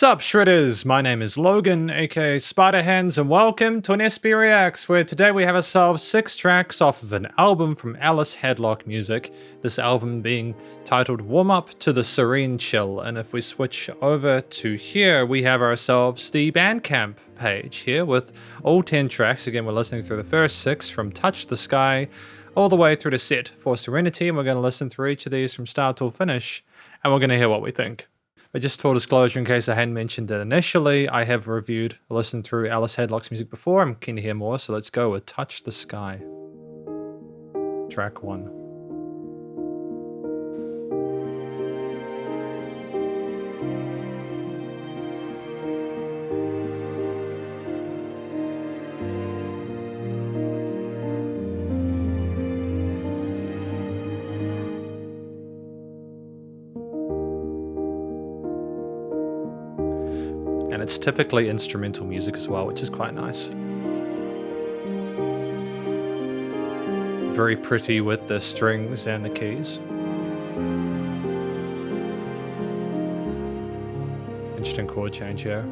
Sup, Shredders? My name is Logan, aka Spider Hands, and welcome to an SB Reacts, where today we have ourselves 6 tracks off of an album from Ellis Hadlock Music. This album being titled Warm Up to the Serene Chill. And if we switch over to here, we have ourselves the Bandcamp page here with all 10 tracks. Again, we're listening through the first 6 from Touch the Sky all the way through to Set for Serenity, and we're going to listen through each of these from start till finish, and we're going to hear what we think. But just full disclosure, in case I hadn't mentioned it initially, I have reviewed, listened through Ellis Hadlock's music before. I'm keen to hear more, so let's go with Touch the Sky. Track 1. And it's typically instrumental music as well, which is quite nice. Very pretty with the strings and the keys. Interesting chord change here.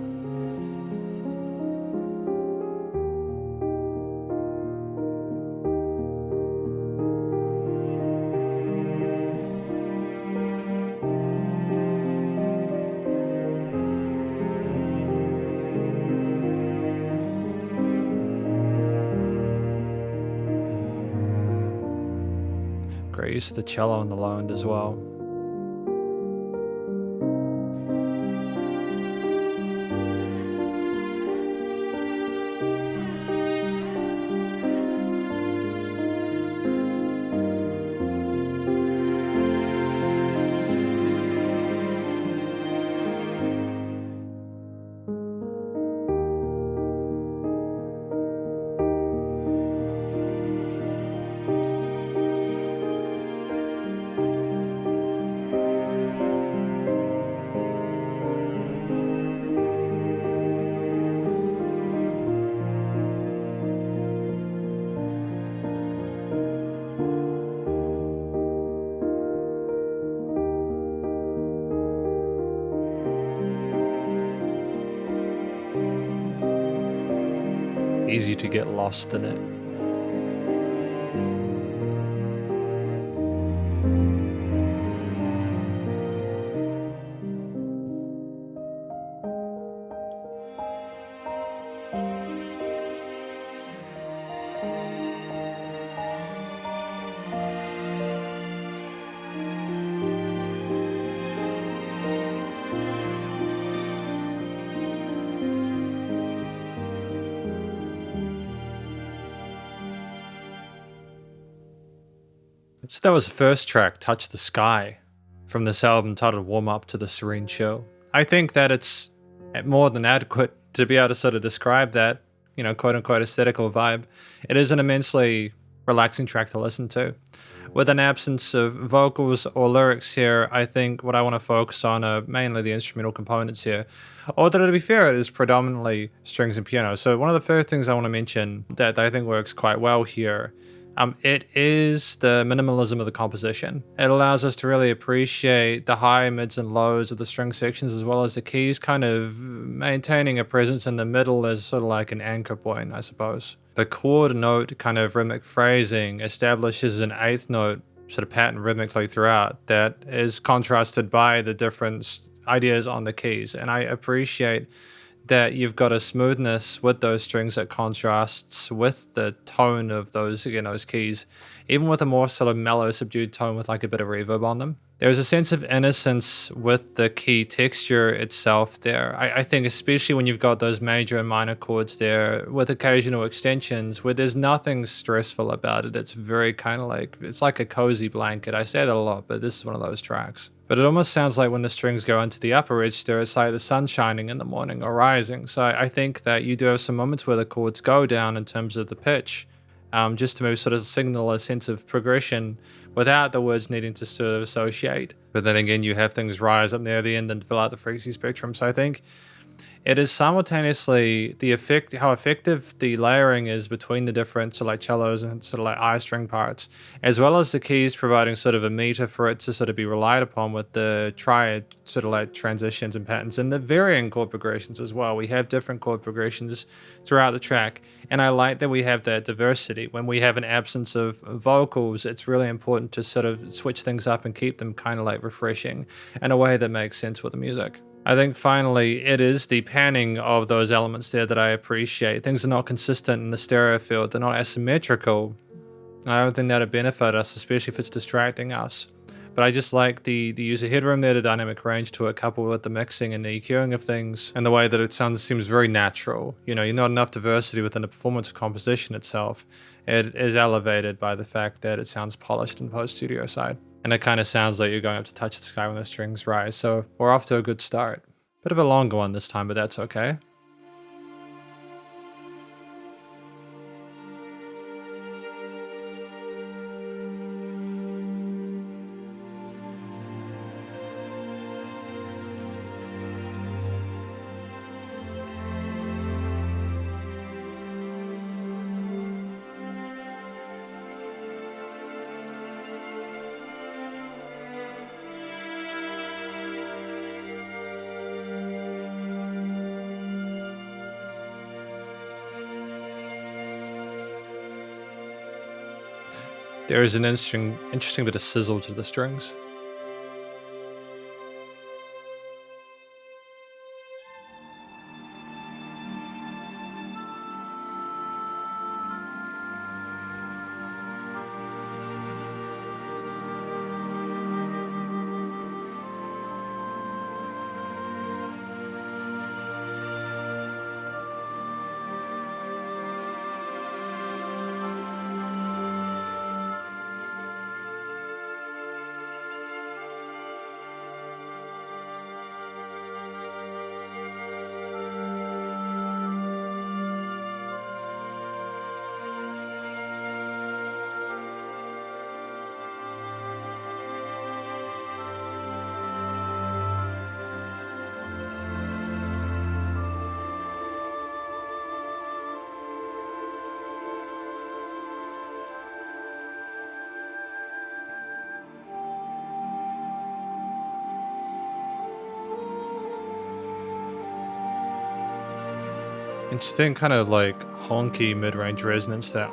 Great use of the cello on the low end as well. Easy to get lost in it. So that was the first track, Touch the Sky, from this album titled Warm Up to the Serene Chill. I think that it's more than adequate to be able to sort of describe that, quote-unquote aesthetical vibe. It is an immensely relaxing track to listen to. With an absence of vocals or lyrics here, I think what I want to focus on are mainly the instrumental components here. Although, to be fair, it is predominantly strings and piano. So one of the first things I want to mention that I think works quite well here, it is the minimalism of the composition. It allows us to really appreciate the high, mids, and lows of the string sections, as well as the keys kind of maintaining a presence in the middle as sort of like an anchor point, I suppose. The chord note kind of rhythmic phrasing establishes an eighth note sort of pattern rhythmically throughout that is contrasted by the different ideas on the keys. And I appreciate that you've got a smoothness with those strings that contrasts with the tone of those keys, even with a more sort of mellow, subdued tone with like a bit of reverb on them. There's a sense of innocence with the key texture itself there. I think especially when you've got those major and minor chords there with occasional extensions where there's nothing stressful about it. It's very kind of like, it's like a cozy blanket. I say that a lot, but this is one of those tracks. But it almost sounds like when the strings go into the upper register, it's like the sun shining in the morning or rising. So I think that you do have some moments where the chords go down in terms of the pitch, just to maybe sort of signal a sense of progression without the words needing to sort of associate. But then again, you have things rise up near the end and fill out the frequency spectrum. So I think it is simultaneously the effect how effective the layering is between the different sort of like cellos and sort of like I string parts, as well as the keys providing sort of a meter for it to sort of be relied upon with the triad sort of like transitions and patterns and the varying chord progressions as well. We have different chord progressions throughout the track, and I like that we have that diversity. When we have an absence of vocals, it's really important to sort of switch things up and keep them kind of like refreshing in a way that makes sense with the music. I think finally it is the panning of those elements there that I appreciate. Things are not consistent in the stereo field, they're not asymmetrical. I don't think that'd benefit us, especially if it's distracting us. But I just like the use of headroom there, the dynamic range to it, coupled with the mixing and the EQing of things, and the way that it seems very natural. You know, you're not enough diversity within the performance composition itself. It is elevated by the fact that it sounds polished in the post-studio side. And it kind of sounds like you're going up to touch the sky when the strings rise, so we're off to a good start. Bit of a longer one this time, but that's okay. There is an interesting bit of sizzle to the strings. Interesting kind of like honky mid-range resonance that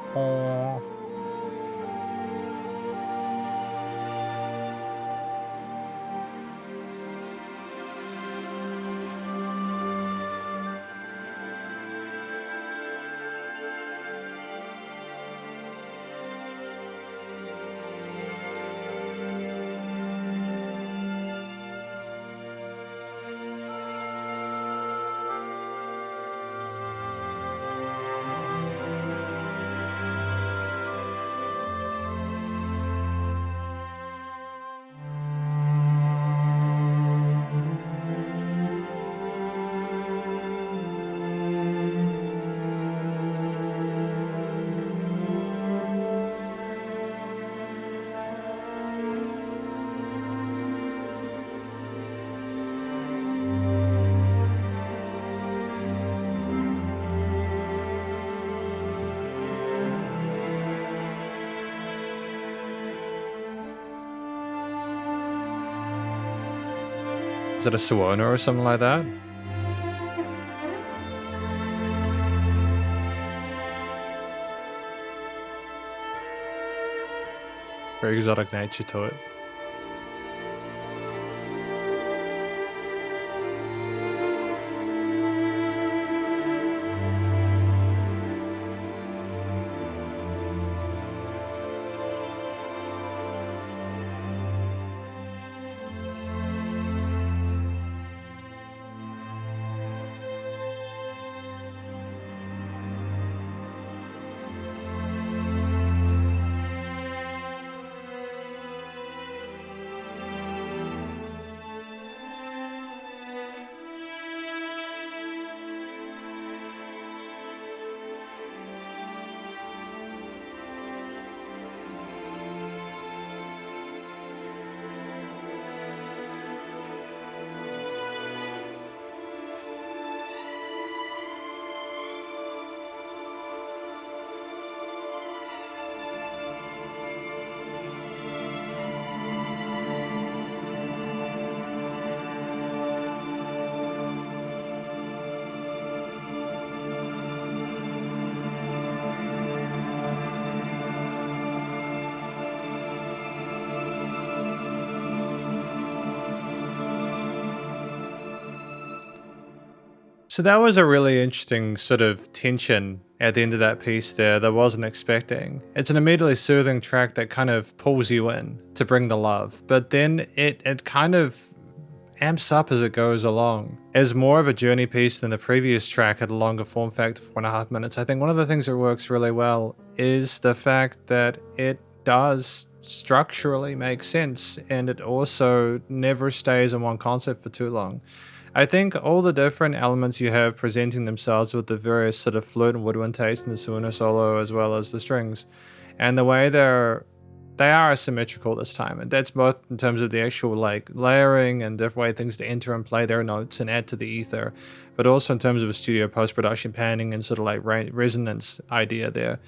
is it a Suona or something like that? Very exotic nature to it. So that was a really interesting sort of tension at the end of that piece there that I wasn't expecting. It's an immediately soothing track that kind of pulls you in to bring the love, but then it kind of amps up as it goes along. As more of a journey piece than the previous track had a longer form factor, 4.5 minutes. I think one of the things that works really well is the fact that it does structurally make sense, and it also never stays in one concept for too long. I think all the different elements you have presenting themselves with the various sort of flute and woodwind taste in the Suona solo as well as the strings, and the way they are asymmetrical this time, and that's both in terms of the actual like layering and different way things to enter and play their notes and add to the ether, but also in terms of a studio post-production panning and sort of like resonance idea there.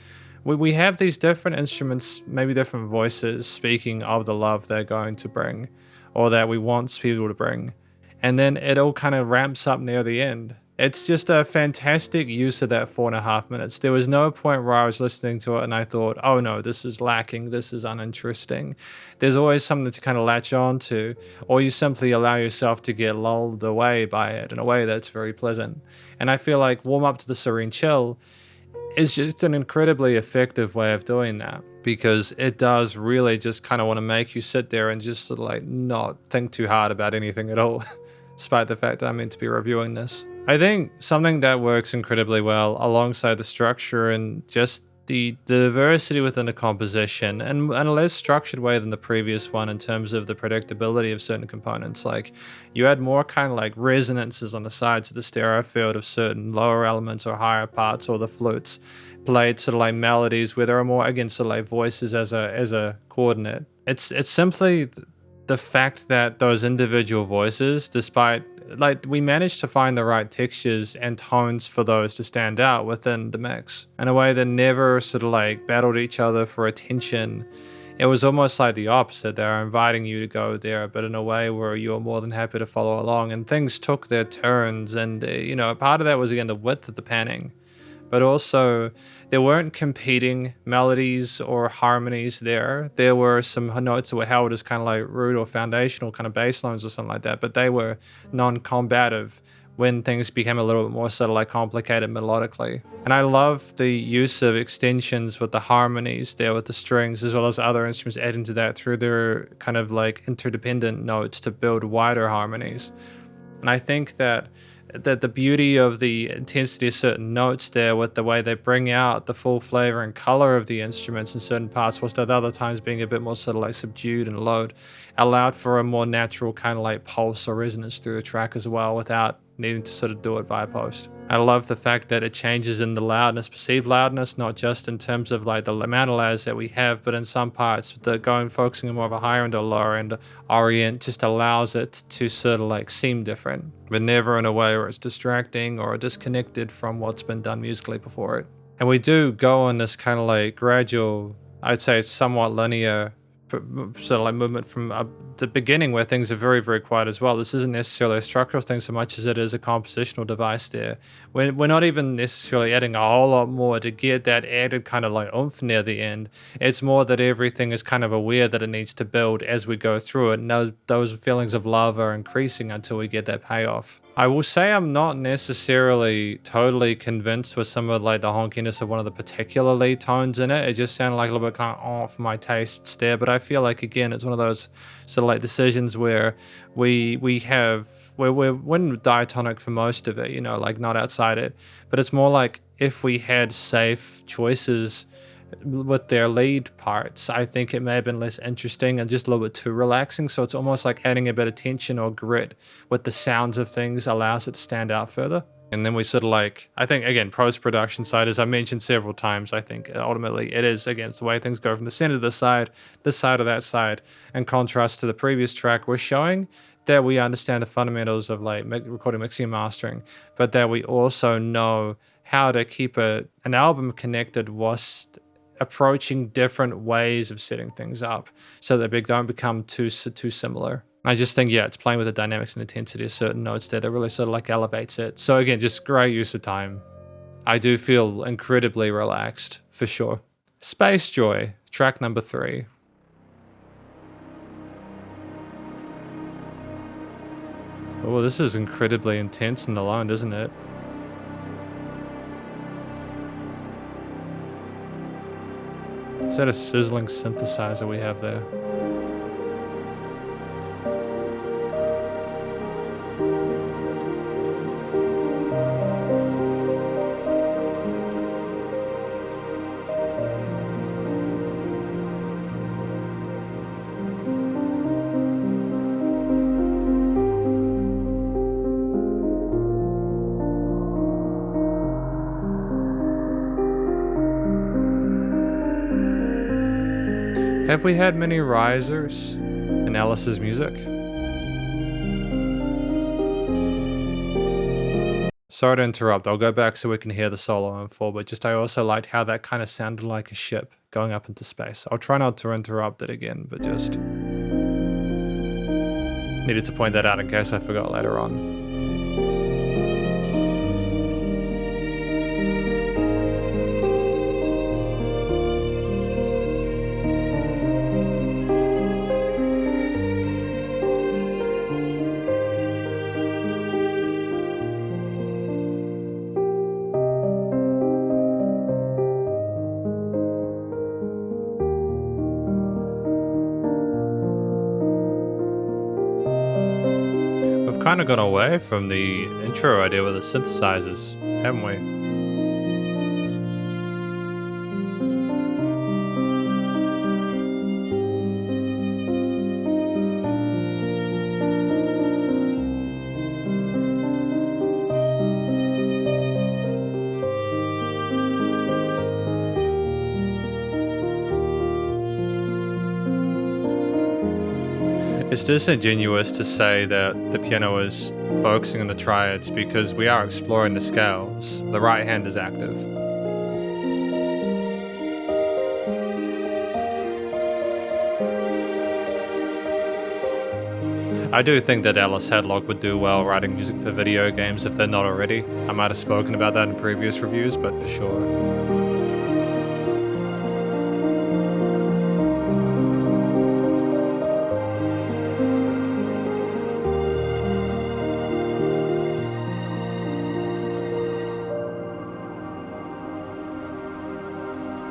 We have these different instruments, maybe different voices speaking of the love they're going to bring, or that we want people to bring, and then it all kind of ramps up near the end. It's just a fantastic use of that 4.5 minutes. There was no point where I was listening to it and I thought, oh no, this is lacking, this is uninteresting. There's always something to kind of latch on to, or you simply allow yourself to get lulled away by it in a way that's very pleasant. And I feel like Warm Up to the Serene Chill is just an incredibly effective way of doing that, because it does really just kind of want to make you sit there and just sort of like not think too hard about anything at all, despite the fact that I'm meant to be reviewing this. I think something that works incredibly well alongside the structure and just the diversity within the composition, and in a less structured way than the previous one in terms of the predictability of certain components. Like you had more kind of like resonances on the sides of the stereo field of certain lower elements or higher parts, or the flutes played sort of like melodies where there are more, again, sort of like voices as a coordinate. It's simply the fact that those individual voices, despite like we managed to find the right textures and tones for those to stand out within the mix in a way that never sort of like battled each other for attention. It was almost like the opposite. They were inviting you to go there, but in a way where you were more than happy to follow along, and things took their turns. And part of that was, again, the width of the panning, but also there weren't competing melodies or harmonies there. There were some notes that were held as kind of like root or foundational kind of bass lines or something like that, but they were non-combative when things became a little bit more sort of like complicated melodically. And I love the use of extensions with the harmonies there with the strings, as well as other instruments adding to that through their kind of like interdependent notes to build wider harmonies. And I think that the beauty of the intensity of certain notes there with the way they bring out the full flavor and color of the instruments in certain parts, whilst at other times being a bit more sort of like subdued and low, allowed for a more natural kind of like pulse or resonance through the track as well, without needing to sort of do it via post. I love the fact that it changes in the loudness, perceived loudness, not just in terms of like the amount of layers that we have, but in some parts, focusing on more of a higher end or lower end orient just allows it to sort of like seem different, but never in a way where it's distracting or disconnected from what's been done musically before it. And we do go on this kind of like gradual, I'd say somewhat linear sort of like movement from the beginning, where things are very, very quiet as well. This isn't necessarily a structural thing so much as it is a compositional device there. We're not even necessarily adding a whole lot more to get that added kind of like oomph near the end. It's more that everything is kind of aware that it needs to build as we go through it, and those feelings of love are increasing until we get that payoff. I will say I'm not necessarily totally convinced with some of like the honkiness of one of the particular lead tones in it. It just sounded like a little bit kind of off my tastes there, but I feel like, again, it's one of those sort of like decisions where we're in diatonic for most of it, like not outside it, but it's more like if we had safe choices with their lead parts, I think it may have been less interesting and just a little bit too relaxing. So it's almost like adding a bit of tension or grit with the sounds of things allows it to stand out further. And then we sort of like, I think, again, post-production side, as I mentioned several times, I think ultimately it is, again, it's the way things go from the center to the side, this side of that side, in contrast to the previous track. We're showing that we understand the fundamentals of like recording, mixing, and mastering, but that we also know how to keep an album connected whilst approaching different ways of setting things up so that they don't become too similar. I just think, it's playing with the dynamics and intensity of certain notes there that really sort of like elevates it. So again, just great use of time. I do feel incredibly relaxed, for sure. Space Joy, track number 3. Oh, this is incredibly intense and alone, isn't it? Is that a sizzling synthesizer we have there? Have we had many risers in Ellis's music? Sorry to interrupt, I'll go back so we can hear the solo in full, but just I also liked how that kind of sounded like a ship going up into space. I'll try not to interrupt it again, but just needed to point that out in case I forgot later on. Kind of gone away from the intro idea with the synthesizers, haven't we? It's disingenuous to say that the piano is focusing on the triads because we are exploring the scales. The right hand is active. I do think that Ellis Hadlock would do well writing music for video games if they're not already. I might have spoken about that in previous reviews, but for sure.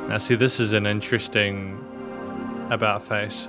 Now see, this is an interesting about face.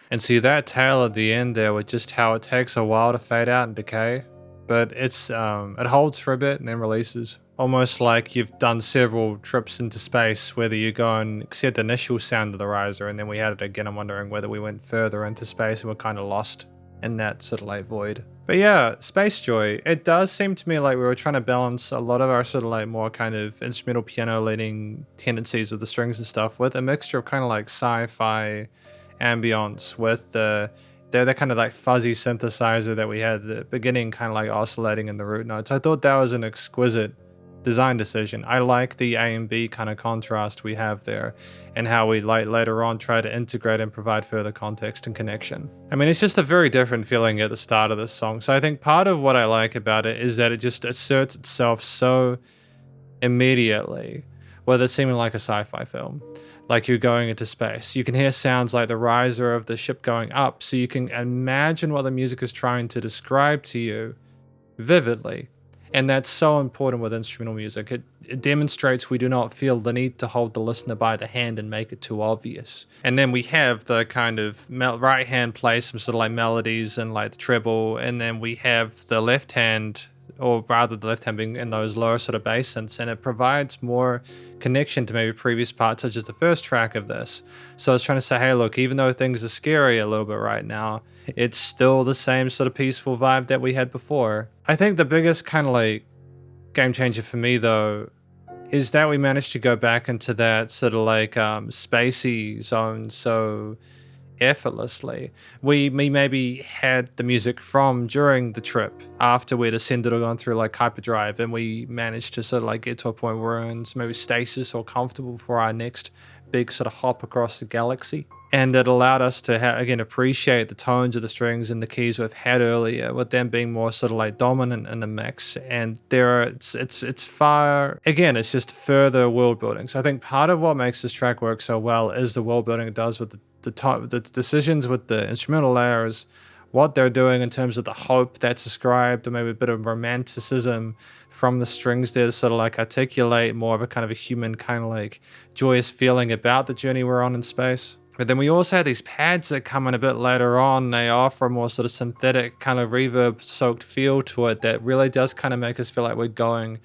And see that tail at the end there with just how it takes a while to fade out and decay, but it holds for a bit and then releases. Almost like you've done several trips into space, whether you go and, because you had the initial sound of the riser and then we had it again. I'm wondering whether we went further into space and we're kind of lost in that sort of like void. But yeah, Space Joy, it does seem to me like we were trying to balance a lot of our sort of like more kind of instrumental piano leaning tendencies of the strings and stuff with a mixture of kind of like sci-fi ambience with the kind of like fuzzy synthesizer that we had at the beginning, kind of like oscillating in the root notes. I thought that was an exquisite design decision. I like the A and B kind of contrast we have there and how we like later on try to integrate and provide further context and connection. I mean, it's just a very different feeling at the start of this song. So I think part of what I like about it is that it just asserts itself so immediately, whether it's seeming like a sci-fi film, like you're going into space. You can hear sounds like the riser of the ship going up, so you can imagine what the music is trying to describe to you vividly. And that's so important with instrumental music. It demonstrates we do not feel the need to hold the listener by the hand and make it too obvious. And then we have the kind of right hand play some sort of like melodies and like the treble, and then we have the left hand, or rather the left hand being in those lower sort of bass synths, and it provides more connection to maybe previous parts, such as the first track of this. So I was trying to say, hey, look, even though things are scary a little bit right now, it's still the same sort of peaceful vibe that we had before. I think the biggest kind of like game changer for me though is that we managed to go back into that sort of like spacey zone so effortlessly. We maybe had the music from during the trip after we'd ascended or gone through like hyperdrive, and we managed to sort of like get to a point where we're in maybe stasis or comfortable for our next big sort of hop across the galaxy. And it allowed us to again appreciate the tones of the strings and the keys we've had earlier, with them being more sort of like dominant in the mix. And it's far, again, it's just further world building. So I think part of what makes this track work so well is the world building it does with the decisions with the instrumental layers, what they're doing in terms of the hope that's ascribed, or maybe a bit of romanticism from the strings there to sort of like articulate more of a kind of a human kind of like joyous feeling about the journey we're on in space. But then we also have these pads that come in a bit later on. They offer a more sort of synthetic kind of reverb soaked feel to it that really does kind of make us feel like we're going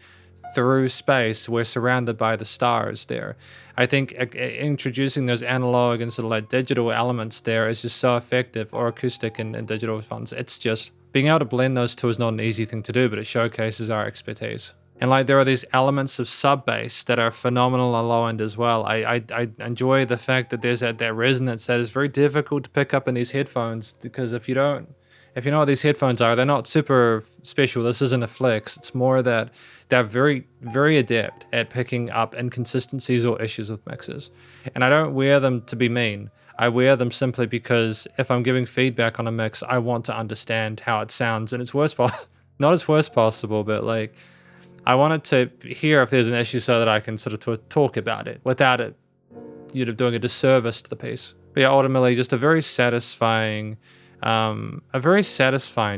through space. We're surrounded by the stars there. I think introducing those analog and sort of like digital elements there is just so effective, or acoustic and digital ones. It's just being able to blend those two is not an easy thing to do, but it showcases our expertise. And like there are these elements of sub bass that are phenomenal on low end as well. I enjoy the fact that there's that resonance that is very difficult to pick up in these headphones, because if you know what these headphones are, they're not super special. This isn't a flex. It's more that they're very, very adept at picking up inconsistencies or issues with mixes. And I don't wear them to be mean. I wear them simply because if I'm giving feedback on a mix, I want to understand how it sounds in its worst not its worst possible, but like I wanted to hear if there's an issue so that I can sort of talk about it without it, doing a disservice to the piece. But yeah, ultimately, just a very satisfying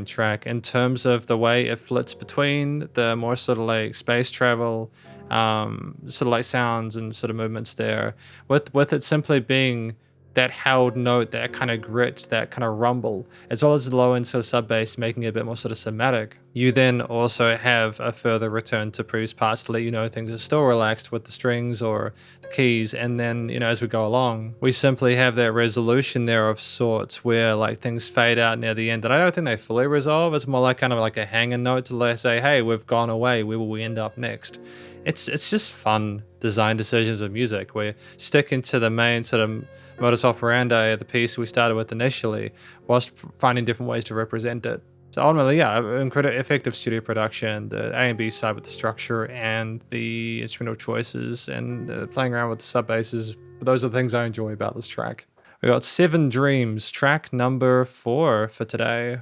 track in terms of the way it flits between the more sort of like space travel, sort of like sounds and sort of movements there, with it simply being that held note, that kind of grit, that kind of rumble, as well as the low end sort of sub bass, making it a bit more sort of somatic. You then also have a further return to previous parts to let you know things are still relaxed with the strings or the keys. And then, as we go along, we simply have that resolution there of sorts where like things fade out near the end. And I don't think they fully resolve. It's more like kind of like a hanging note to let say, hey, we've gone away. Where will we end up next? It's just fun design decisions of music. We're sticking to the main sort of modus operandi of the piece we started with initially, whilst finding different ways to represent it. So ultimately, yeah, incredible effective studio production, the A and B side with the structure and the instrumental choices, and playing around with the sub basses. Those are the things I enjoy about this track. We got 7 Dreams, track number 4 for today.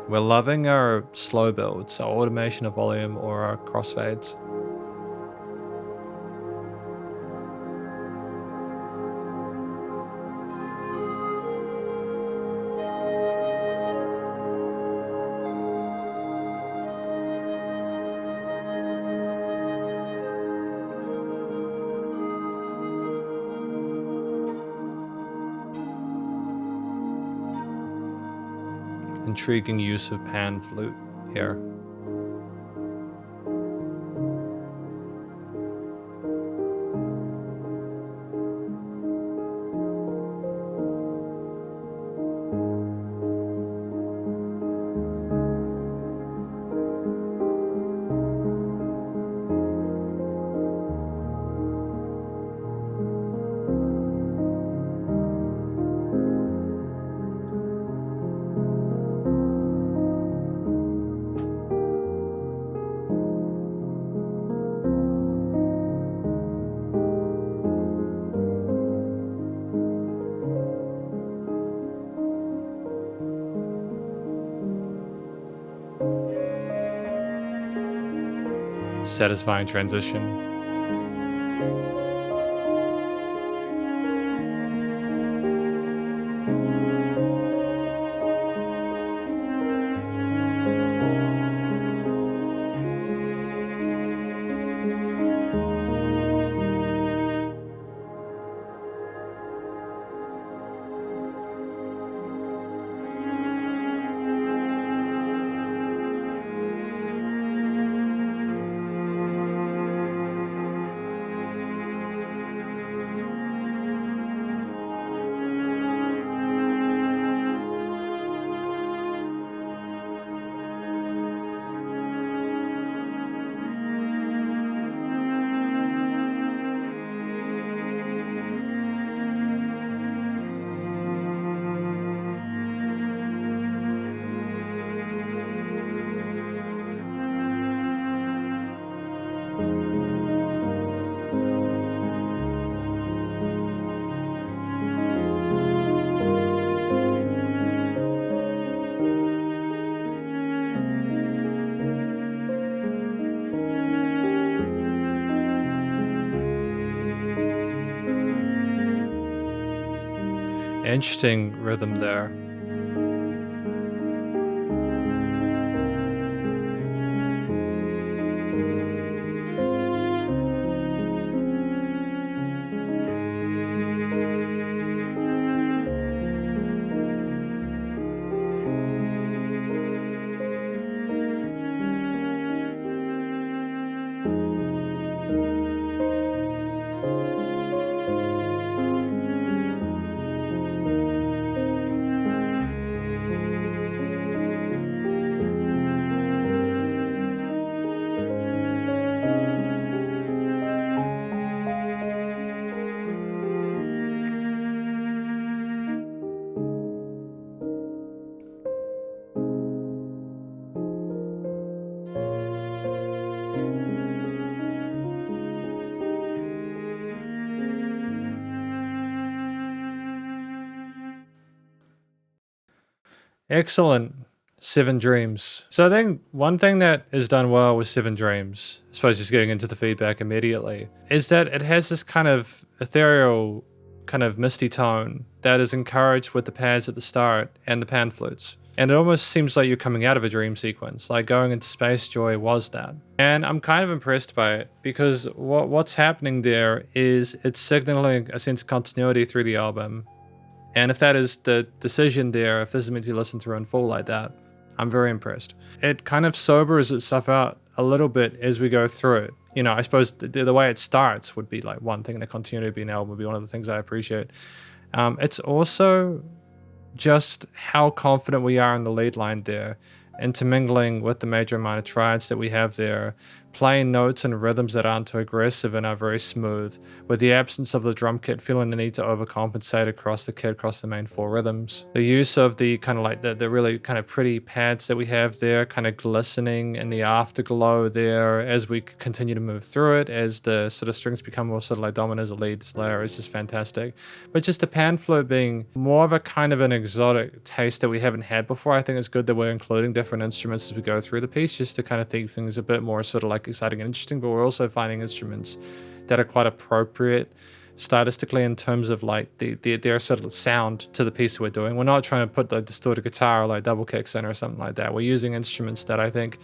We're loving our slow builds, our automation of volume, or our crossfades. Intriguing use of pan flute here. Satisfying transition. interesting rhythm there. Excellent. Seven Dreams. So I think one thing that is done well with Seven Dreams, I suppose just getting into the feedback immediately, is that it has this kind of ethereal, kind of misty tone that is encouraged with the pads at the start and the pan flutes. And it almost seems like you're coming out of a dream sequence, like Going Into Space Joy was that. And I'm kind of impressed by it because what's happening there is it's signaling a sense of continuity through the album. And if that is the decision there, if this is meant to be listened through in full like that, I'm very impressed. It kind of sobers itself out a little bit as we go through it. You know, I suppose the way it starts would be like one thing, and the continuity of being an album would be one of the things I appreciate. It's also just how confident we are in the lead line there, intermingling with the major and minor triads that we have there, playing notes and rhythms that aren't too aggressive and are very smooth, with the absence of the drum kit feeling the need to overcompensate across the kit, across the main four rhythms. The use of the kind of like the really kind of pretty pads that we have there, kind of glistening in the afterglow there as we continue to move through it, as the sort of strings become more sort of like dominant as a lead layer is just fantastic. But just the pan flute being more of a kind of an exotic taste that we haven't had before, I think it's good that we're including different instruments as we go through the piece, just to kind of think things a bit more sort of like exciting and interesting, but we're also finding instruments that are quite appropriate stylistically in terms of like their sort of sound to the piece we're doing. We're not trying to put the distorted guitar or like double kicks in or something like that. We're using instruments that I think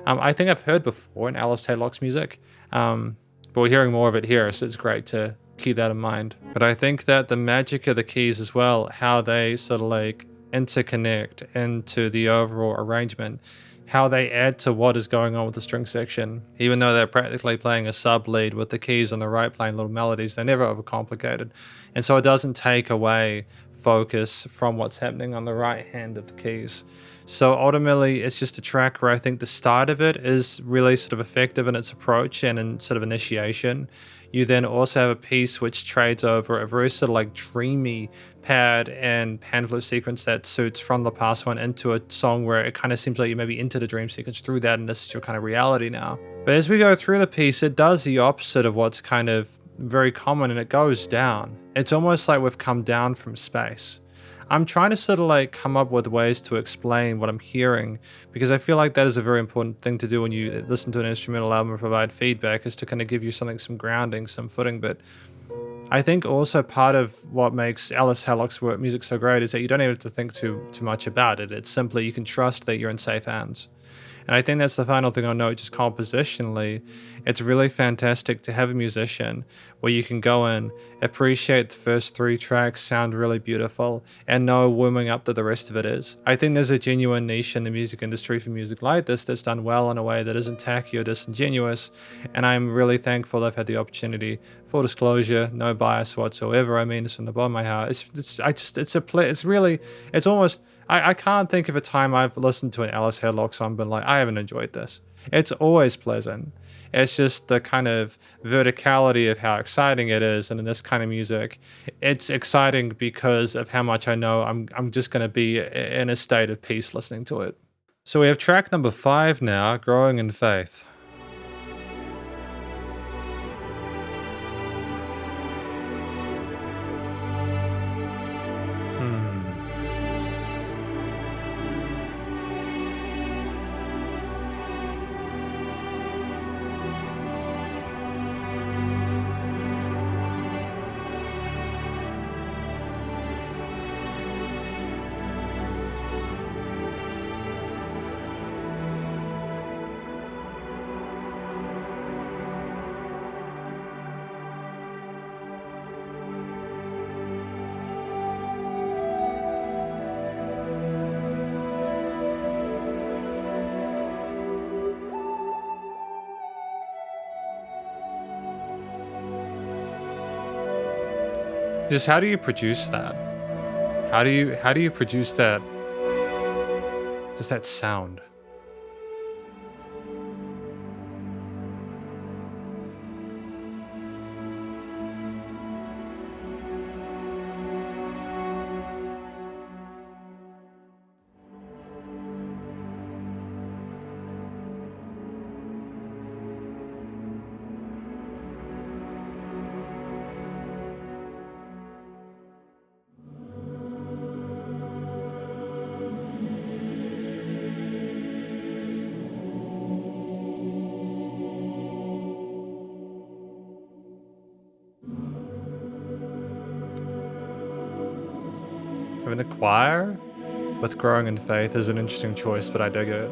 I've heard before in Ellis Hadlock's music, but we're hearing more of it here, so it's great to keep that in mind. But I think that the magic of the keys as well, how they sort of like interconnect into the overall arrangement, how they add to what is going on with the string section. Even though they're practically playing a sub lead with the keys on the right playing little melodies, they're never overcomplicated. And so it doesn't take away focus from what's happening on the right hand of the keys. So ultimately, it's just a track where I think the start of it is really sort of effective in its approach and in sort of initiation. You then also have a piece which trades over a very sort of like dreamy pad and pan flute sequence that suits from the past one into a song where it kind of seems like you maybe into the dream sequence through that, and this is your kind of reality now. But as we go through the piece, it does the opposite of what's kind of very common, and it goes down. It's almost like we've come down from space. I'm trying to sort of like come up with ways to explain what I'm hearing, because I feel like that is a very important thing to do when you listen to an instrumental album or provide feedback, is to kind of give you something, some grounding, some footing. But I think also part of what makes Ellis Hadlock's music so great is that you don't even have to think too much about it. It's simply you can trust that you're in safe hands. And I think that's the final thing I'll note, just compositionally. It's really fantastic to have a musician where you can go in, appreciate the first three tracks, sound really beautiful, and know warming up that the rest of it is. I think there's a genuine niche in the music industry for music like this that's done well in a way that isn't tacky or disingenuous, and I'm really thankful I've had the opportunity. Full disclosure, no bias whatsoever. I mean this from the bottom of my heart. It's almost, I can't think of a time I've listened to an Ellis Hadlock song and been like, I haven't enjoyed this. It's always pleasant. It's just the kind of verticality of how exciting it is, and in this kind of music, it's exciting because of how much I know I'm just going to be in a state of peace listening to it. So we have track number 5 now, Growing in Faith. Just how do you produce that? How do you produce that? Just that sound. Having a choir with growing in faith is an interesting choice, but I dig it.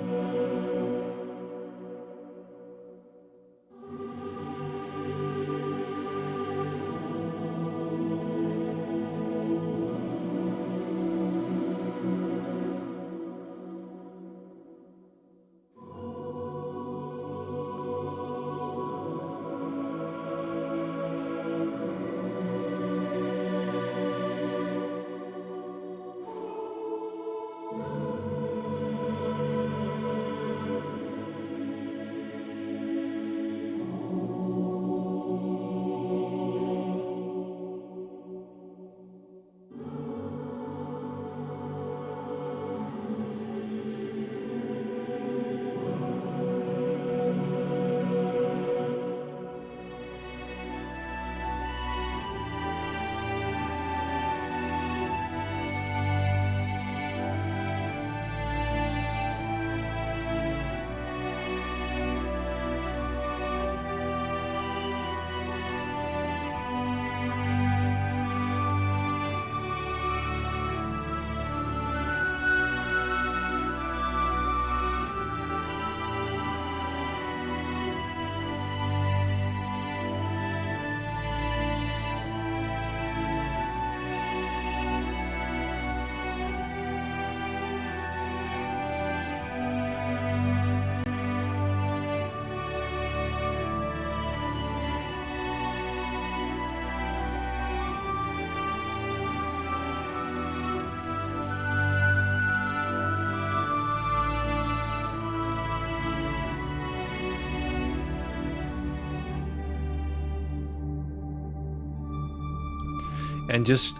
And just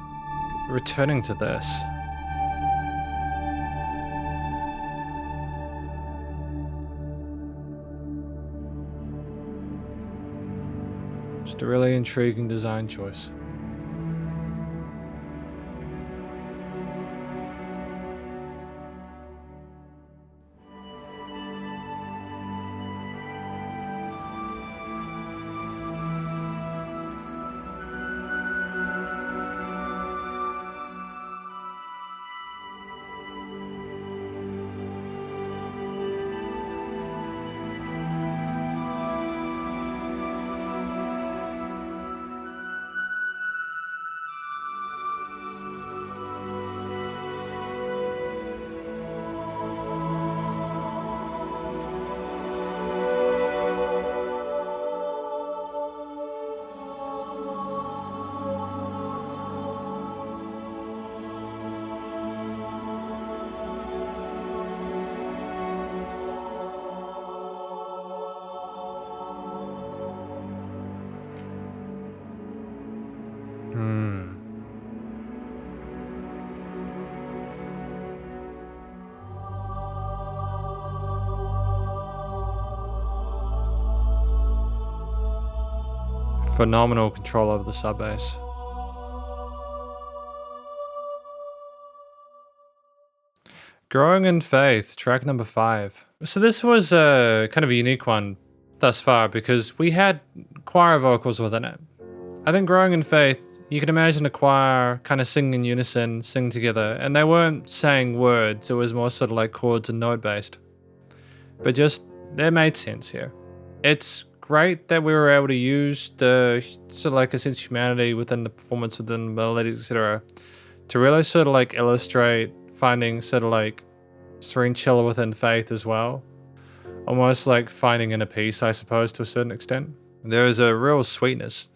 returning to this. Just a really intriguing design choice. Phenomenal control over the sub bass. Growing in Faith, track number 5. So this was a kind of a unique one thus far because we had choir vocals within it. I think Growing in Faith, you can imagine a choir kind of singing in unison, sing together, and they weren't saying words, it was more sort of like chords and note based. But just, it made sense here. It's great that we were able to use the sort of like a sense of humanity within the performance, within the melodies, etc., to really sort of like illustrate finding sort of like serene chill within faith as well. Almost like finding inner peace, I suppose, to a certain extent. There is a real sweetness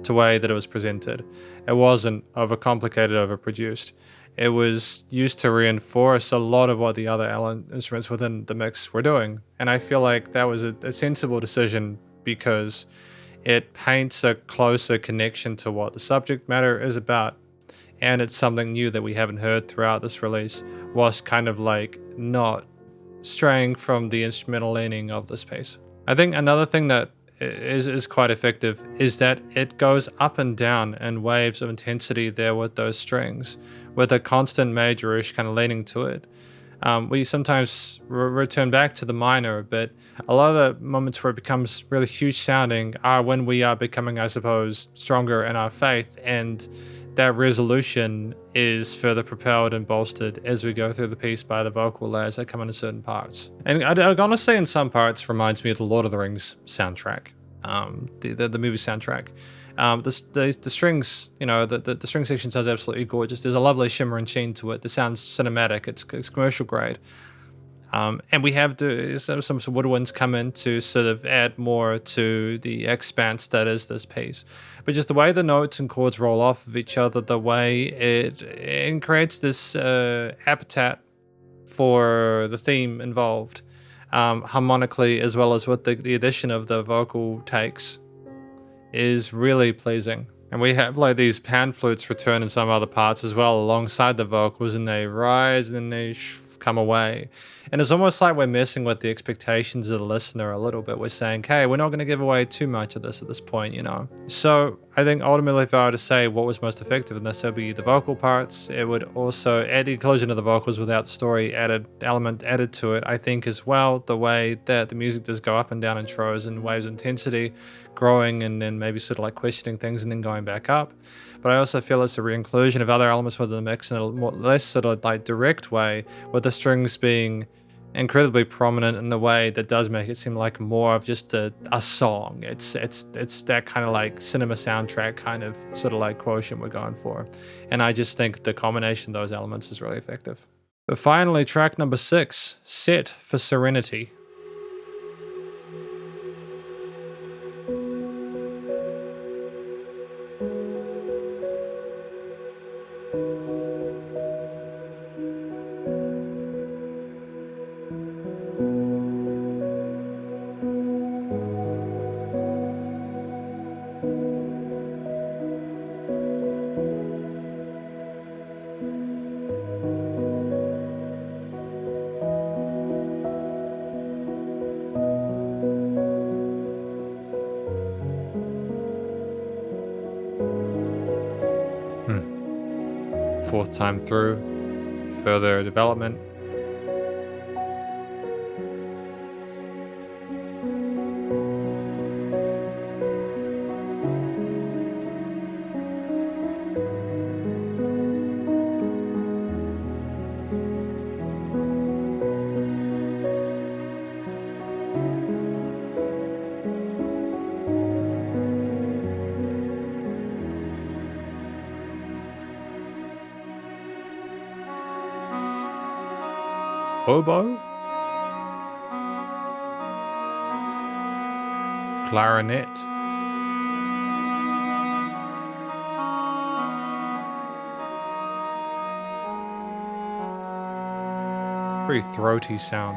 to the way that it was presented. It wasn't overcomplicated, overproduced. It was used to reinforce a lot of what the other instruments within the mix were doing. And I feel like that was a sensible decision because it paints a closer connection to what the subject matter is about. And it's something new that we haven't heard throughout this release, whilst kind of like not straying from the instrumental leaning of this piece. I think another thing that is quite effective is that it goes up and down in waves of intensity there with those strings, with a constant majorish kind of leaning to it. We sometimes return back to the minor, but a lot of the moments where it becomes really huge sounding are when we are becoming, I suppose, stronger in our faith, and that resolution is further propelled and bolstered as we go through the piece by the vocal layers that come into certain parts. And I'd honestly, in some parts, reminds me of the Lord of the Rings soundtrack, the movie soundtrack. The strings, the string section sounds absolutely gorgeous. There's a lovely shimmer and sheen to it. It sounds cinematic. It's commercial grade. And we have some woodwinds come in to sort of add more to the expanse that is this piece. But just the way the notes and chords roll off of each other, the way it creates this habitat for the theme involved, harmonically, as well as with the addition of the vocal takes, is really pleasing. And we have like these pan flutes return in some other parts as well alongside the vocals, and they rise and then they come away. And it's almost like we're messing with the expectations of the listener a little bit. We're saying, okay, we're not going to give away too much of this at this point, So I think ultimately, if I were to say what was most effective in this, it would be the vocal parts. It would also add the inclusion of the vocals without story element added to it. I think as well, the way that the music does go up and down intros and waves of intensity, growing and then maybe sort of like questioning things and then going back up. But I also feel it's a re-inclusion of other elements within the mix in a less sort of like direct way, with the strings being incredibly prominent in a way that does make it seem like more of just a song. It's that kind of like cinema soundtrack kind of sort of like quotient we're going for. And I just think the combination of those elements is really effective. But finally, track number 6, Set for Serenity. Fourth time through, further development. Oboe, clarinet, very throaty sound.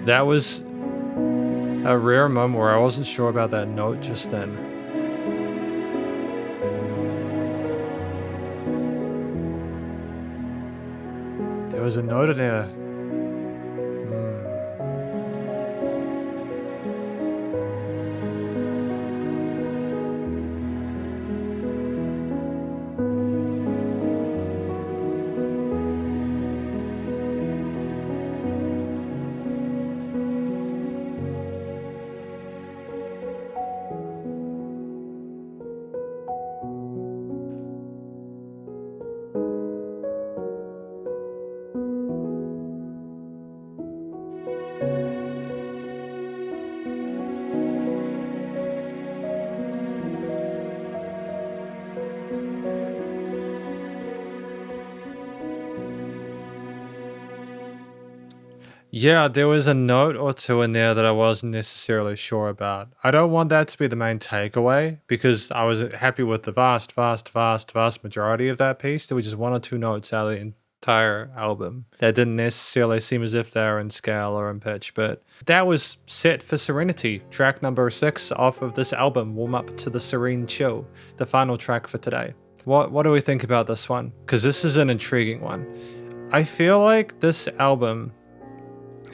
That was a rare moment where I wasn't sure about that note just then. There was a note in there. Yeah, there was a note or two in there that I wasn't necessarily sure about. I don't want that to be the main takeaway because I was happy with the vast majority of that piece. There were just one or two notes out of the entire album that didn't necessarily seem as if they were in scale or in pitch, but that was set for Serenity, track number 6 off of this album, Warm Up to the Serene Chill, the final track for today. What do we think about this one? Because this is an intriguing one. I feel like this album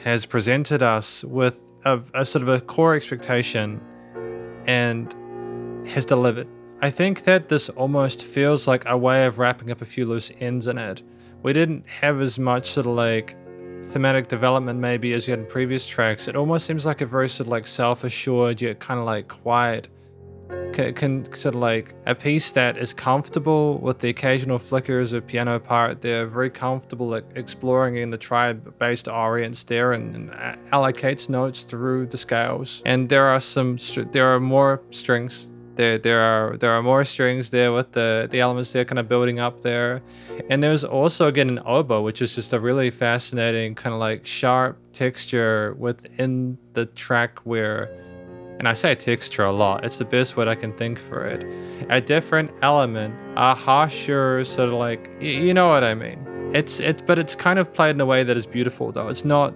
has presented us with a sort of a core expectation and has delivered. I think that this almost feels like a way of wrapping up a few loose ends in it. We didn't have as much sort of like thematic development maybe as you had in previous tracks. It almost seems like a very sort of like self-assured yet kind of like quiet, can sort of like a piece that is comfortable with the occasional flickers of piano part. They're very comfortable at exploring in the tribe-based orients there and allocates notes through the scales. And there are more strings. There are more strings there with the elements they're kind of building up there. And there's also again an oboe, which is just a really fascinating kind of like sharp texture within the track where, and I say texture a lot, it's the best word I can think for it. A different element, a harsher sort of like, you know what I mean. But it's kind of played in a way that is beautiful though. It's not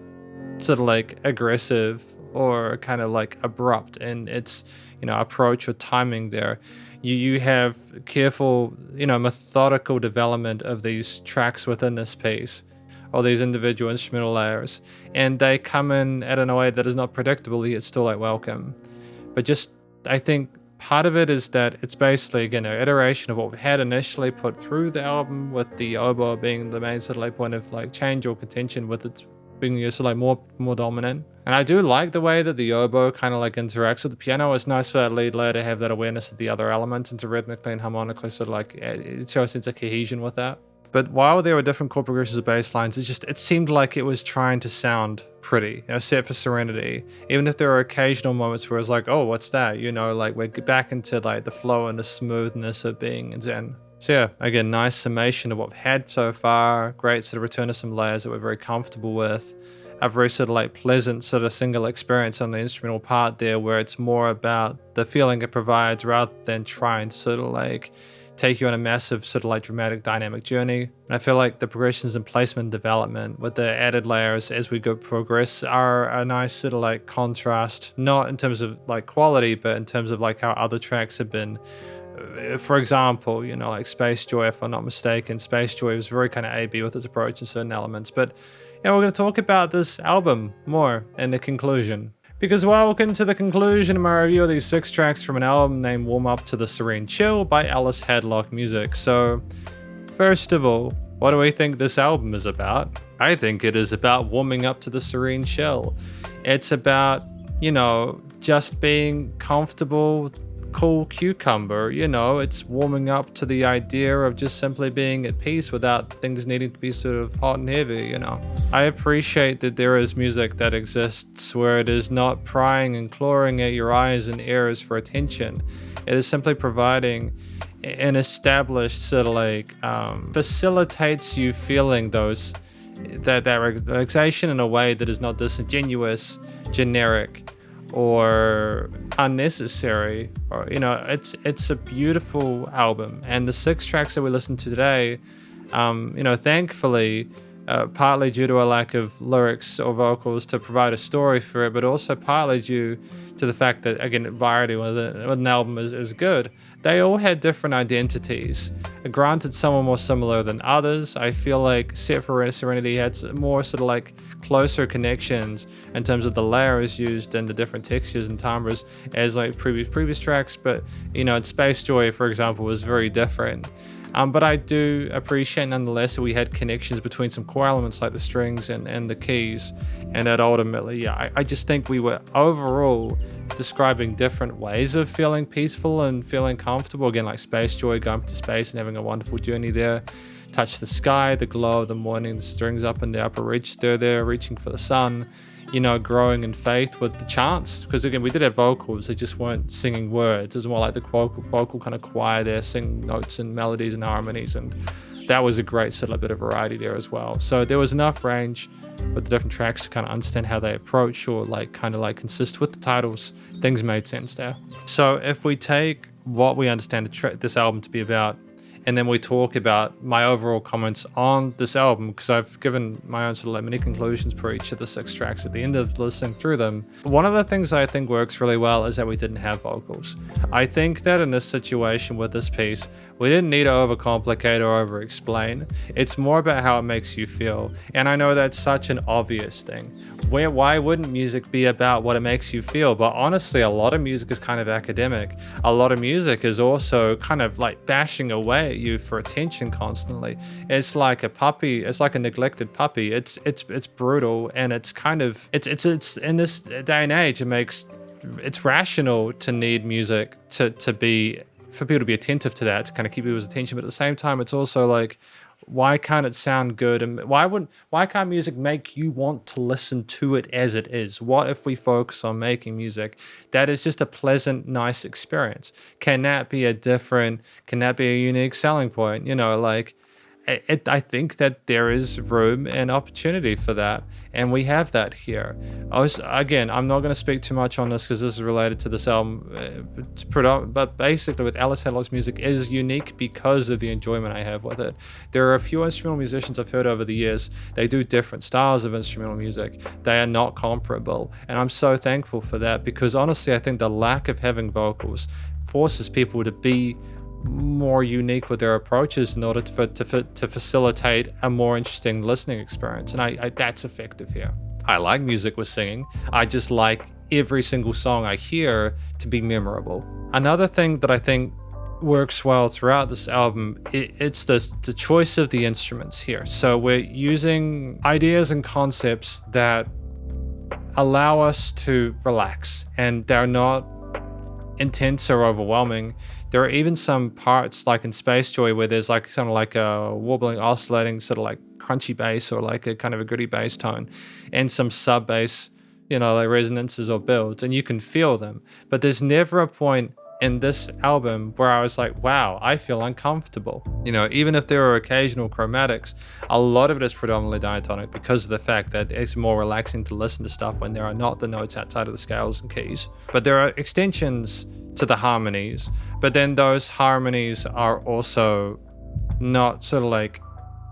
sort of like aggressive or kind of like abrupt in its, approach or timing there. You have careful, methodical development of these tracks within this piece, or these individual instrumental layers, and they come in at a way that is not predictable yet still like welcome. But just, I think part of it is that it's basically, again, an iteration of what we had initially put through the album, with the oboe being the main sort of like point of like change or contention, with its being sort of like more dominant. And I do like the way that the oboe kind of like interacts with the piano. It's nice for that lead layer to have that awareness of the other elements and to rhythmically and harmonically sort of like it shows a sense of cohesion with that. But while there were different chord progressions of bass lines, it seemed like it was trying to sound pretty, set for Serenity. Even if there were occasional moments where it's like, oh, what's that? Like we're back into like the flow and the smoothness of being Zen. So yeah, again, nice summation of what we've had so far. Great sort of return to some layers that we're very comfortable with. A very sort of like pleasant sort of single experience on the instrumental part there, where it's more about the feeling it provides rather than trying to sort of like take you on a massive sort of like dramatic dynamic journey. And I feel like the progressions in placement and development with the added layers as we go progress are a nice sort of like contrast, not in terms of like quality, but in terms of like how other tracks have been. For example, like Space Joy, if I'm not mistaken, Space Joy was very kind of A-B with its approach in certain elements. But we're going to talk about this album more in the conclusion. Because welcome to the conclusion of my review of these 6 tracks from an album named Warm Up to the Serene Chill by Ellis Hadlock Music. So, first of all, what do we think this album is about? I think it is about warming up to the Serene Chill. It's about, just being comfortable, cool cucumber. It's warming up to the idea of just simply being at peace without things needing to be sort of hot and heavy. I appreciate that there is music that exists where it is not prying and clawing at your eyes and ears for attention. It is simply providing an established sort of like facilitates you feeling that relaxation in a way that is not disingenuous, generic, or unnecessary. Or it's a beautiful album, and the 6 tracks that we listened to today, thankfully, partly due to a lack of lyrics or vocals to provide a story for it, but also partly due to the fact that, again, variety with an album is good. They all had different identities. Granted, some are more similar than others. I feel like Set for Serenity had more sort of like closer connections in terms of the layers used and the different textures and timbres as like previous tracks. But Space Joy, for example, was very different. But I do appreciate nonetheless that we had connections between some core elements like the strings and the keys, and that ultimately, I just think we were overall describing different ways of feeling peaceful and feeling comfortable. Again, like Space Joy, going to space and having a wonderful journey there. Touch the Sky, the glow of the morning, the strings up in the upper register there, reaching for the sun. Growing in faith with the chants, because again, we did have vocals, they just weren't singing words. It was more like the vocal kind of choir there, singing notes and melodies and harmonies, and that was a great sort of bit of variety there as well. So there was enough range with the different tracks to kind of understand how they approach or like kind of like consist with the titles. Things made sense there. So if we take what we understand this album to be about, and then we talk about my overall comments on this album, because I've given my own sort of like mini conclusions for each of the 6 tracks at the end of listening through them. One of the things I think works really well is that we didn't have vocals. I think that in this situation with this piece, we didn't need to overcomplicate or over-explain. It's more about how it makes you feel. And I know that's such an obvious thing. Why wouldn't music be about what it makes you feel? But honestly, a lot of music is kind of academic. A lot of music is also kind of like bashing away at you for attention constantly. It's like a puppy. It's like a neglected puppy. It's brutal, and it's kind of it's in this day and age, it's rational to need music to be, for people to be attentive to that, to kind of keep people's attention. But at the same time, it's also like, why can't it sound good? And why can't music make you want to listen to it as it is? What if we focus on making music that is just a pleasant, nice experience? Can that be a unique selling point? You know, like, I think that there is room and opportunity for that, and we have that here. Again, I'm not going to speak too much on this because this is related to this album, but basically with Ellis Hadlock's music is unique because of the enjoyment I have with it. There are a few instrumental musicians I've heard over the years. They do different styles of instrumental music. They are not comparable, and I'm so thankful for that, because honestly, I think the lack of having vocals forces people to be more unique with their approaches in order to facilitate a more interesting listening experience, and I that's effective here. I like music with singing. I just like every single song I hear to be memorable. Another thing that I think works well throughout this album, it's the choice of the instruments here. So we're using ideas and concepts that allow us to relax, and they're not intense or overwhelming. There are even some parts, like in Space Joy, where there's like kind of like a wobbling, oscillating, sort of like crunchy bass, or like a kind of a gritty bass tone, and some sub bass, you know, like resonances or builds, and you can feel them. But there's never a point in this album where I was like, wow, I feel uncomfortable. You know, even if there are occasional chromatics, a lot of it is predominantly diatonic because of the fact that it's more relaxing to listen to stuff when there are not the notes outside of the scales and keys. But there are extensions to the harmonies, but then those harmonies are also not sort of like,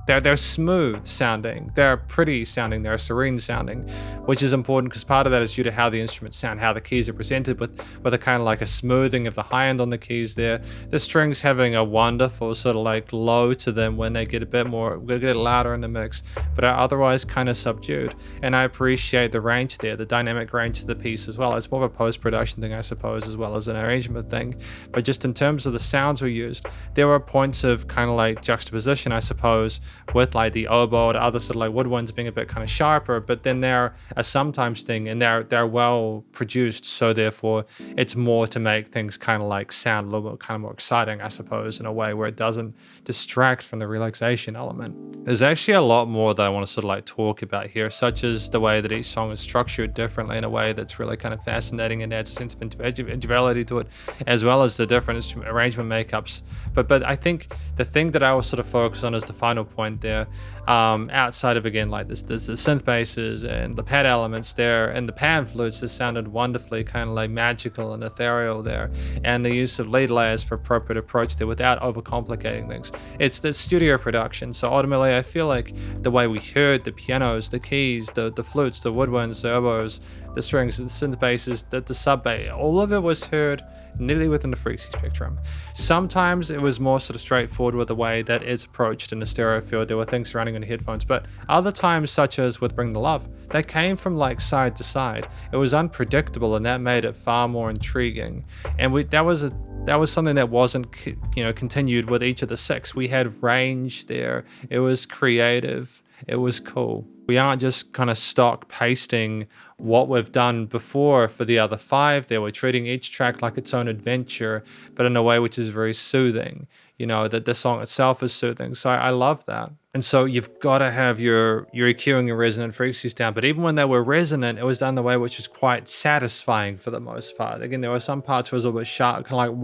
they're smooth sounding, they're pretty sounding, they're serene sounding, which is important because part of that is due to how the instruments sound, how the keys are presented with a kind of like a smoothing of the high end on the keys there. The strings having a wonderful sort of like low to them when they get a bit louder in the mix, but are otherwise kind of subdued. And I appreciate the range there, the dynamic range of the piece as well. It's more of a post-production thing, I suppose, as well as an arrangement thing. But just in terms of the sounds we used, there were points of kind of like juxtaposition, I suppose, with like the oboe, the other sort of like woodwinds being a bit kind of sharper, but then they're a sometimes thing, and they're well produced, so therefore it's more to make things kind of like sound a little bit kind of more exciting, I suppose, in a way where it doesn't distract from the relaxation element. There's actually a lot more that I want to sort of like talk about here, such as the way that each song is structured differently in a way that's really kind of fascinating and adds a sense of individuality to it, as well as the different instrument arrangement makeups. But I think the thing that I will sort of focus on is the final point there, outside of, again, like this, the synth basses and the pad elements there, and the pan flutes that sounded wonderfully kind of like magical and ethereal there, and the use of lead layers for appropriate approach there without overcomplicating things. It's the studio production, so ultimately I feel like the way we heard the pianos, the keys, the flutes, the woodwinds, the oboes, the strings, the synth basses, the sub bass, all of it was heard nearly within the frequency spectrum. Sometimes it was more sort of straightforward with the way that it's approached in the stereo field. There were things running on headphones, but other times, such as with Bring the Love, they came from like side to side. It was unpredictable, and that made it far more intriguing. And that was something that wasn't, continued with each of the 6. We had range there. It was creative. It was cool. We aren't just kind of stock pasting what we've done before for the other 5 there. We're treating each track like its own adventure, but in a way which is very soothing. You know, that the song itself is soothing. So I love that. And so you've got to have your EQing and resonant frequencies down. But even when they were resonant, it was done in the way which was quite satisfying for the most part. Again, there were some parts where it was a little bit sharp, kind of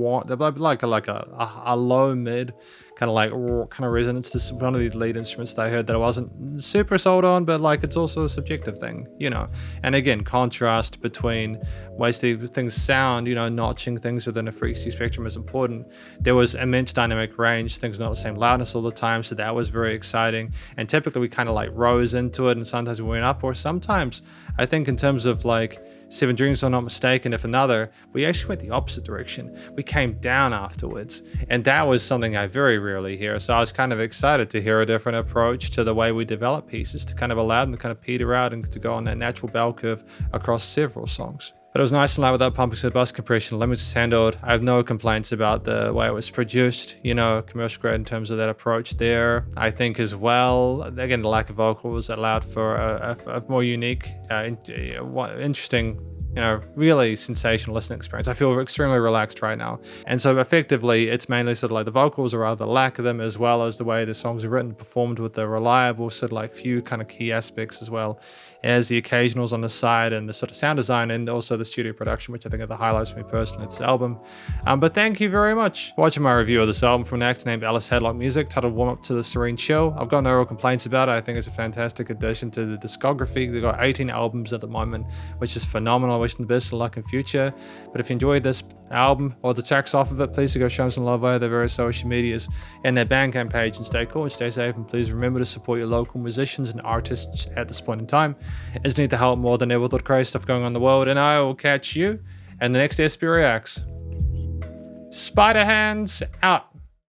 like a low mid, kind of like raw kind of resonance to one of the lead instruments that I heard that I wasn't super sold on, but like it's also a subjective thing, you know. And again, contrast between ways things sound, you know, notching things within a frequency spectrum is important. There was immense dynamic range, things not the same loudness all the time, so that was very exciting. And typically we kind of like rose into it, and sometimes we went up, or sometimes I think in terms of like Seven Dreams, if I'm not mistaken, if another, we actually went the opposite direction. We came down afterwards, and that was something I very rarely hear. So I was kind of excited to hear a different approach to the way we develop pieces, to kind of allow them to kind of peter out and to go on that natural bell curve across several songs. But it was nice and light without pumping, so bus compression, limits handled. I have no complaints about the way it was produced, you know, commercial grade in terms of that approach there. I think as well, again, the lack of vocals allowed for a more unique, interesting, you know, really sensational listening experience. I feel extremely relaxed right now. And so effectively, it's mainly sort of like the vocals, or rather the lack of them, as well as the way the songs are written, performed with the reliable sort of like few kind of key aspects, as well as the occasionals on the side, and the sort of sound design, and also the studio production, which I think are the highlights for me personally of this album. But thank you very much for watching my review of this album from an actor named Ellis Hadlock Music, titled Warm Up to the Serene Show. I've got no real complaints about it. I think it's a fantastic addition to the discography. They've got 18 albums at the moment, which is phenomenal. I wish them the best of luck in future. But if you enjoyed this album or the tracks off of it, please do go show them some love via their various social medias and their Bandcamp page, and stay cool and stay safe. And please remember to support your local musicians and artists at this point in time, as need to help more than ever with all the crazy stuff going on in the world. And I will catch you in the next SP Reacts. Spider Hands out.